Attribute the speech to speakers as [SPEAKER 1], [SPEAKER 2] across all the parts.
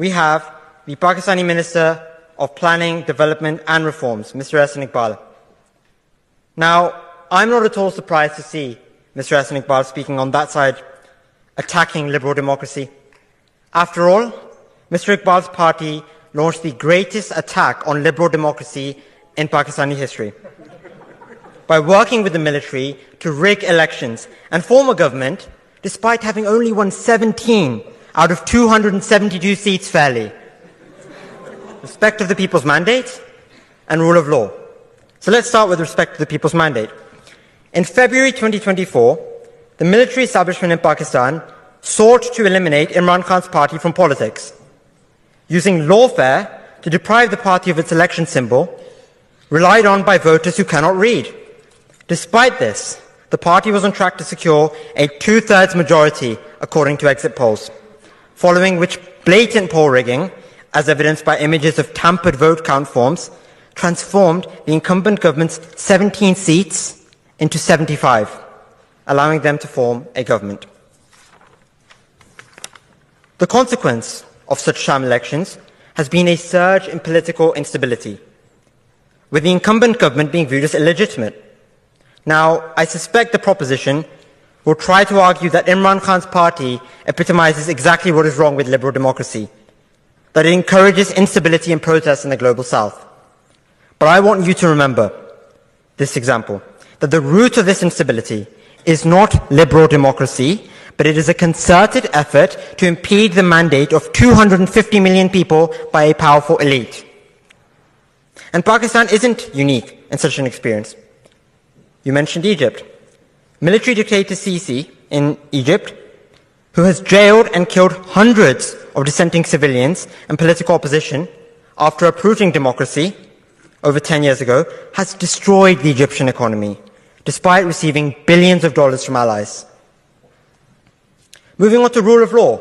[SPEAKER 1] we have the Pakistani Minister of Planning, Development and Reforms, Mr. Ahsan Iqbal. Now, I'm not at all surprised to see Mr. Ahsan Iqbal speaking on that side, attacking liberal democracy. After all, Mr. Iqbal's party launched the greatest attack on liberal democracy in Pakistani history by working with the military to rig elections and form a government despite having only won 17 out of 272 seats fairly. Respect of the people's mandate and rule of law. So let's start with respect to the people's mandate. In February 2024, the military establishment in Pakistan sought to eliminate Imran Khan's party from politics, using lawfare to deprive the party of its election symbol, relied on by voters who cannot read. Despite this, the party was on track to secure a 2/3 majority, according to exit polls, following which blatant poll rigging, as evidenced by images of tampered vote count forms, transformed the incumbent government's 17 seats into 75, allowing them to form a government. The consequence of such sham elections has been a surge in political instability, with the incumbent government being viewed as illegitimate. Now, I suspect the proposition will try to argue that Imran Khan's party epitomizes exactly what is wrong with liberal democracy, that it encourages instability and protest in the global south. But I want you to remember this example, that the root of this instability is not liberal democracy, but it is a concerted effort to impede the mandate of 250 million people by a powerful elite. And Pakistan isn't unique in such an experience. You mentioned Egypt. Military dictator Sisi in Egypt, who has jailed and killed hundreds of dissenting civilians and political opposition after uprooting democracy over 10 years ago, has destroyed the Egyptian economy, despite receiving billions of dollars from allies. Moving on to rule of law,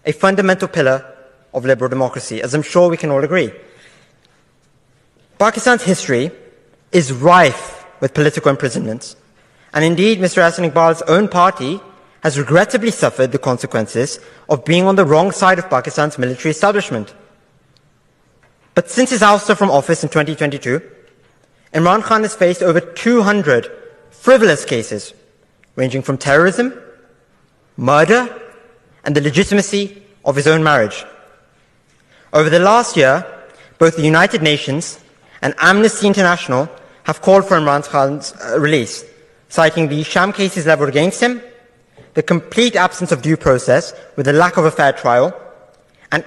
[SPEAKER 1] a fundamental pillar of liberal democracy, as I'm sure we can all agree. Pakistan's history is rife with political imprisonments, and indeed Mr. Ahsan Iqbal's own party has regrettably suffered the consequences of being on the wrong side of Pakistan's military establishment. But since his ouster from office in 2022, Imran Khan has faced over 200 frivolous cases, ranging from terrorism, murder, and the legitimacy of his own marriage. Over the last year, both the United Nations and Amnesty International have called for Imran Khan's release, citing the sham cases leveled against him, the complete absence of due process with the lack of a fair trial, and